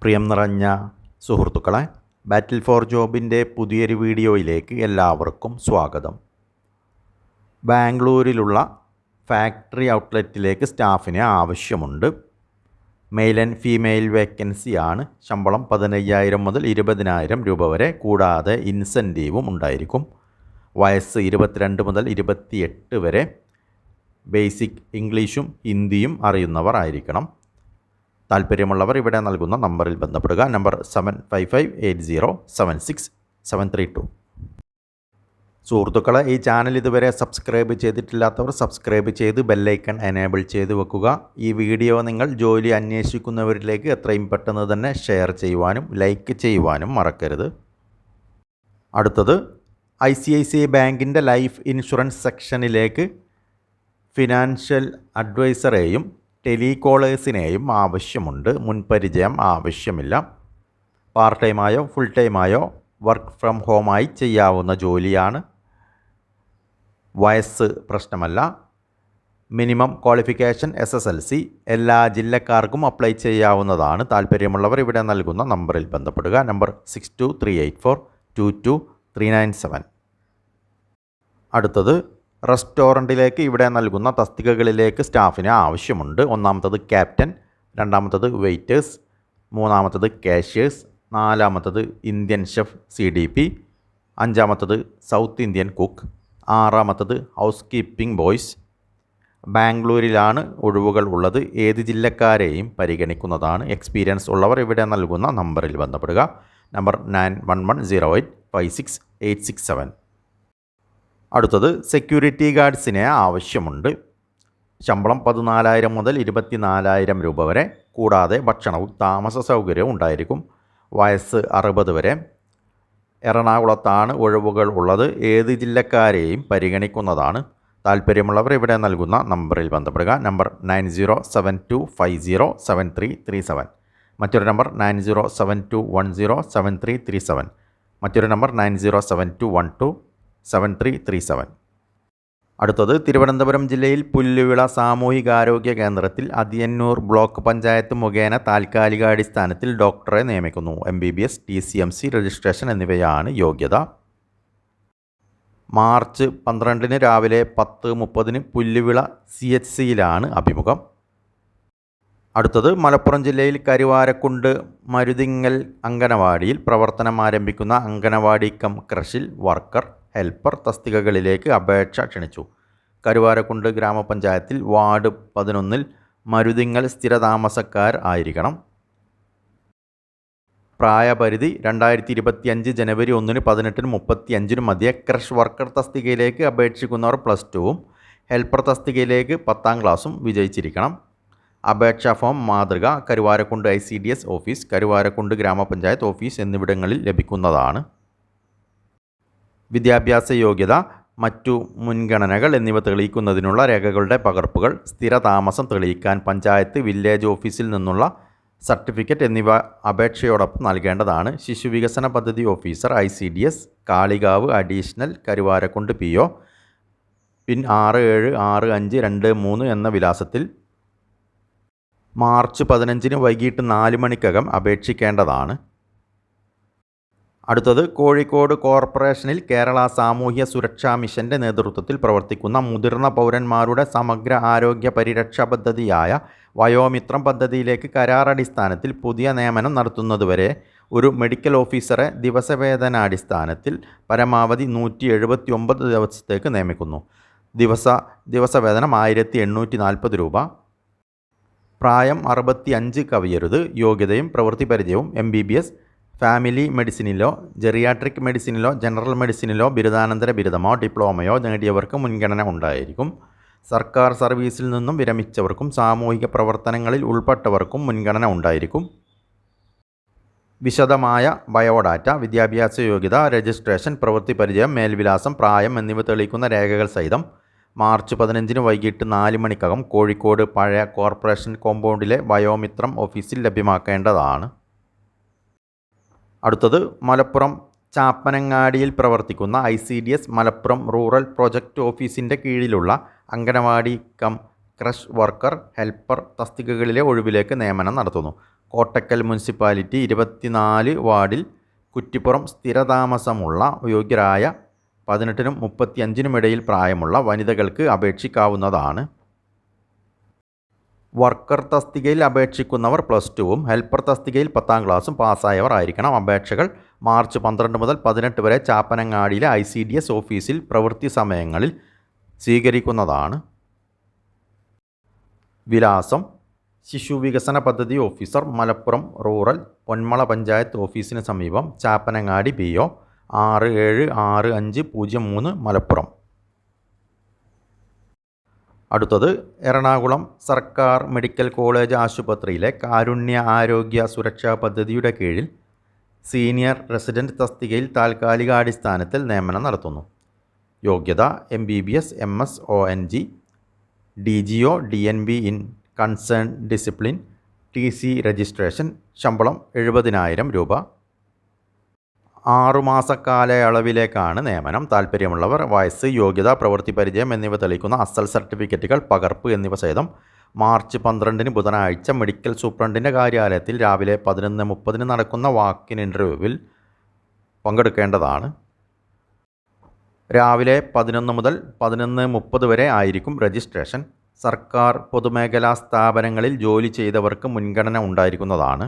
പ്രിയം നിറഞ്ഞ സുഹൃത്തുക്കളെ, ബാറ്റിൽ ഫോർ ജോബിൻ്റെ പുതിയൊരു വീഡിയോയിലേക്ക് എല്ലാവർക്കും സ്വാഗതം. ബാംഗ്ലൂരിലുള്ള ഫാക്ടറി ഔട്ട്ലെറ്റിലേക്ക് സ്റ്റാഫിനെ ആവശ്യമുണ്ട്. മെയിൽ ആൻഡ് ഫീമെയിൽ വേക്കൻസിയാണ്. ശമ്പളം 15,000 മുതൽ 20,000 രൂപ വരെ, കൂടാതെ ഇൻസെൻറ്റീവും ഉണ്ടായിരിക്കും. വയസ്സ് 22 മുതൽ 28 വരെ. ബേസിക് ഇംഗ്ലീഷും ഹിന്ദിയും അറിയുന്നവർ ആയിരിക്കണം. താല്പര്യമുള്ളവർ ഇവിടെ നൽകുന്ന നമ്പറിൽ ബന്ധപ്പെടുക. നമ്പർ 7558076732. സുഹൃത്തുക്കളെ, ഈ ചാനൽ ഇതുവരെ സബ്സ്ക്രൈബ് ചെയ്തിട്ടില്ലാത്തവർ സബ്സ്ക്രൈബ് ചെയ്ത് ബെല്ലൈക്കൺ എനേബിൾ ചെയ്ത് വെക്കുക. ഈ വീഡിയോ നിങ്ങൾ ജോലി അന്വേഷിക്കുന്നവരിലേക്ക് എത്രയും പെട്ടെന്ന് തന്നെ ഷെയർ ചെയ്യുവാനും ലൈക്ക് ചെയ്യുവാനും മറക്കരുത്. അടുത്തത്, ICICI ബാങ്കിൻ്റെ ലൈഫ് ഇൻഷുറൻസ് സെക്ഷനിലേക്ക് ഫിനാൻഷ്യൽ അഡ്വൈസറെയും ടെലികോളേഴ്സിനെയും ആവശ്യമുണ്ട്. മുൻപരിചയം ആവശ്യമില്ല. പാർട്ട് ടൈമായോ ഫുൾ ടൈമായോ വർക്ക് ഫ്രം ഹോമായി ചെയ്യാവുന്ന ജോലിയാണ്. വയസ്സ് പ്രശ്നമല്ല. Minimum qualification SSLC. എല്ലാ ജില്ലക്കാർക്കും അപ്ലൈ ചെയ്യാവുന്നതാണ്. താല്പര്യമുള്ളവർ ഇവിടെ നൽകുന്ന നമ്പറിൽ ബന്ധപ്പെടുക. നമ്പർ 6238422397. അടുത്തത്, റെസ്റ്റോറൻറ്റിലേക്ക് ഇവിടെ നൽകുന്ന തസ്തികകളിലേക്ക് സ്റ്റാഫിന് ആവശ്യമുണ്ട്. ഒന്നാമത്തത് ക്യാപ്റ്റൻ, രണ്ടാമത്തത് വെയിറ്റേഴ്സ്, മൂന്നാമത്തത് കാഷ്യേഴ്സ്, നാലാമത്തത് ഇന്ത്യൻ ഷെഫ് CDP, അഞ്ചാമത്തത് സൗത്ത് ഇന്ത്യൻ കുക്ക്, ആറാമത്തത് ഹൗസ് കീപ്പിംഗ് ബോയ്സ്. ബാംഗ്ലൂരിലാണ് ഒഴിവുകൾ ഉള്ളത്. ഏത് ജില്ലക്കാരെയും പരിഗണിക്കുന്നതാണ്. എക്സ്പീരിയൻസ് ഉള്ളവർ ഇവിടെ നൽകുന്ന നമ്പറിൽ ബന്ധപ്പെടുക. നമ്പർ 9110856867. അടുത്തത്, സെക്യൂരിറ്റി ഗാർഡ്സിനെ ആവശ്യമുണ്ട്. ശമ്പളം 14,000 മുതൽ 24,000 രൂപ വരെ, കൂടാതെ ഭക്ഷണവും താമസ സൗകര്യവും ഉണ്ടായിരിക്കും. വയസ്സ് 60 വരെ. എറണാകുളത്താണ് ഒഴിവുകൾ ഉള്ളത്. ഏത് ജില്ലക്കാരെയും പരിഗണിക്കുന്നതാണ്. താല്പര്യമുള്ളവർ ഇവിടെ നൽകുന്ന നമ്പറിൽ ബന്ധപ്പെടുക. നമ്പർ 9072507337. മറ്റൊരു നമ്പർ 9072107337. മറ്റൊരു നമ്പർ 9072127337. അടുത്തത്, തിരുവനന്തപുരം ജില്ലയിൽ പുല്ലുവിള സാമൂഹികാരോഗ്യ കേന്ദ്രത്തിൽ അതിയന്നൂർ ബ്ലോക്ക് പഞ്ചായത്ത് മുഖേന താൽക്കാലികാടിസ്ഥാനത്തിൽ ഡോക്ടറെ നിയമിക്കുന്നു. MBBS, TCMC രജിസ്ട്രേഷൻ എന്നിവയാണ് യോഗ്യത. മാർച്ച് 12 രാവിലെ 10:30 പുല്ലുവിള CHCയിലാണ് അഭിമുഖം. അടുത്തത്, മലപ്പുറം ജില്ലയിൽ കരുവാരക്കുണ്ട് മരുതിങ്ങൽ അങ്കനവാടിയിൽ പ്രവർത്തനം ആരംഭിക്കുന്ന അങ്കനവാടി കം ക്രഷിൽ വർക്കർ, ഹെൽപ്പർ തസ്തികകളിലേക്ക് അപേക്ഷ ക്ഷണിച്ചു. കരുവാരക്കുണ്ട് ഗ്രാമപഞ്ചായത്തിൽ വാർഡ് 11 മരുതിങ്ങൽ സ്ഥിരതാമസക്കാർ ആയിരിക്കണം. പ്രായപരിധി 2025 ജനുവരി 1, 18, 35 മധ്യേ. ക്രഷ് വർക്കർ തസ്തികയിലേക്ക് അപേക്ഷിക്കുന്നവർ +2ഉം ഹെൽപ്പർ തസ്തികയിലേക്ക് 10ാം ക്ലാസ്സും വിജയിച്ചിരിക്കണം. അപേക്ഷാ ഫോം മാതൃക കരുവാരക്കുണ്ട് ICDS ഓഫീസ്, കരുവാരക്കുണ്ട് ഗ്രാമപഞ്ചായത്ത് ഓഫീസ് എന്നിവിടങ്ങളിൽ ലഭിക്കുന്നതാണ്. വിദ്യാഭ്യാസ യോഗ്യത, മറ്റു മുൻഗണനകൾ എന്നിവ തെളിയിക്കുന്നതിനുള്ള രേഖകളുടെ പകർപ്പുകൾ, സ്ഥിരതാമസം തെളിയിക്കാൻ പഞ്ചായത്ത് വില്ലേജ് ഓഫീസിൽ നിന്നുള്ള സർട്ടിഫിക്കറ്റ് എന്നിവ അപേക്ഷയോടൊപ്പം നൽകേണ്ടതാണ്. ശിശുവികസന പദ്ധതി officer ICDS Kalikavu additional, Karuvarakundu PO, പിൻ 676523 എന്ന വിലാസത്തിൽ മാർച്ച് 15 വൈകിട്ട് 4 മണിക്കകം അപേക്ഷിക്കേണ്ടതാണ്. അടുത്തത്, കോഴിക്കോട് കോർപ്പറേഷനിൽ കേരള സാമൂഹ്യ സുരക്ഷാ മിഷൻ്റെ നേതൃത്വത്തിൽ പ്രവർത്തിക്കുന്ന മുതിർന്ന പൗരന്മാരുടെ സമഗ്ര ആരോഗ്യ പരിരക്ഷാ പദ്ധതിയായ വയോമിത്രം പദ്ധതിയിലേക്ക് കരാറടിസ്ഥാനത്തിൽ പുതിയ നിയമനം നടത്തുന്നതുവരെ ഒരു മെഡിക്കൽ ഓഫീസറെ ദിവസവേതനാടിസ്ഥാനത്തിൽ പരമാവധി 179 ദിവസത്തേക്ക് നിയമിക്കുന്നു. ദിവസവേതനം 1,840 രൂപ. പ്രായം 65 കവിയരുത്. യോഗ്യതയും പ്രവൃത്തി പരിചയവും MBBS, ഫാമിലി മെഡിസിനിലോ ജെറിയാട്രിക് മെഡിസിനിലോ ജനറൽ മെഡിസിനിലോ ബിരുദാനന്തര ബിരുദമോ ഡിപ്ലോമയോ നേടിയവർക്ക് മുൻഗണന ഉണ്ടായിരിക്കും. സർക്കാർ സർവീസിൽ നിന്നും വിരമിച്ചവർക്കും സാമൂഹിക പ്രവർത്തനങ്ങളിൽ ഉൾപ്പെട്ടവർക്കും മുൻഗണന ഉണ്ടായിരിക്കും. വിശദമായ ബയോഡാറ്റ, വിദ്യാഭ്യാസ യോഗ്യത, രജിസ്ട്രേഷൻ, പ്രവൃത്തി പരിചയം, മേൽവിലാസം, പ്രായം എന്നിവ തെളിയിക്കുന്ന രേഖകൾ സഹിതം മാർച്ച് 15 വൈകിട്ട് 4 മണിക്കകം കോഴിക്കോട് പഴയ കോർപ്പറേഷൻ കോമ്പൗണ്ടിലെ വയോമിത്രം ഓഫീസിൽ ലഭ്യമാക്കേണ്ടതാണ്. അടുത്തത്, മലപ്പുറം ചാപ്പനങ്ങാടിയിൽ പ്രവർത്തിക്കുന്ന ICDS മലപ്പുറം റൂറൽ പ്രൊജക്റ്റ് ഓഫീസിൻ്റെ കീഴിലുള്ള anganwadi cum creche worker, helper തസ്തികകളിലെ ഒഴിവിലേക്ക് നിയമനം നടത്തുന്നു. കോട്ടക്കൽ മുനിസിപ്പാലിറ്റി 24 വാർഡിൽ കുറ്റിപ്പുറം സ്ഥിരതാമസമുള്ള യോഗ്യരായ 18-നും 35-നും ഇടയിൽ പ്രായമുള്ള വനിതകൾക്ക് അപേക്ഷിക്കാവുന്നതാണ്. വർക്കർ തസ്തികയിൽ അപേക്ഷിക്കുന്നവർ +2ഉം ഹെൽപ്പർ തസ്തികയിൽ 10ാം ക്ലാസ്സും പാസ്സായവർ ആയിരിക്കണം. അപേക്ഷകൾ മാർച്ച് 12 മുതൽ 18 വരെ ചാപ്പനങ്ങാടിയിലെ ICDS ഓഫീസിൽ പ്രവൃത്തി സമയങ്ങളിൽ സ്വീകരിക്കുന്നതാണ്. വിലാസം: ശിശുവികസന പദ്ധതി ഓഫീസർ, മലപ്പുറം റൂറൽ, പൊന്മള പഞ്ചായത്ത് ഓഫീസിന് സമീപം, ചാപ്പനങ്ങാടി, PO 676503, മലപ്പുറം. അടുത്തത് എറണാകുളം സർക്കാർ മെഡിക്കൽ കോളേജ് ആശുപത്രിയിലെ കാരുണ്യ ആരോഗ്യ സുരക്ഷാ പദ്ധതിയുടെ കീഴിൽ സീനിയർ റെസിഡൻറ്റ് തസ്തികയിൽ താൽക്കാലികാടിസ്ഥാനത്തിൽ നിയമനം നടത്തുന്നു. യോഗ്യത: MBBS, MS, ONG, DGO, DNB in concern discipline, TC registration. ശമ്പളം 70,000 രൂപ. 6 മാസ കാലയളവിലേക്കാണ് നിയമനം. താൽപ്പര്യമുള്ളവർ വയസ്സ്, യോഗ്യത, പ്രവൃത്തി പരിചയം എന്നിവ തെളിയിക്കുന്ന അസൽ സർട്ടിഫിക്കറ്റുകൾ, പകർപ്പ് എന്നിവ സഹിതം മാർച്ച് 12 ബുധനാഴ്ച മെഡിക്കൽ സൂപ്രണ്ടിൻ്റെ കാര്യാലയത്തിൽ രാവിലെ 11:30 നടക്കുന്ന വാക്കിൻ ഇൻ്റർവ്യൂവിൽ പങ്കെടുക്കേണ്ടതാണ്. രാവിലെ 11 മുതൽ 11:30 വരെ ആയിരിക്കും രജിസ്ട്രേഷൻ. സർക്കാർ പൊതുമേഖലാ സ്ഥാപനങ്ങളിൽ ജോലി ചെയ്തവർക്ക് മുൻഗണന ഉണ്ടായിരിക്കുന്നതാണ്.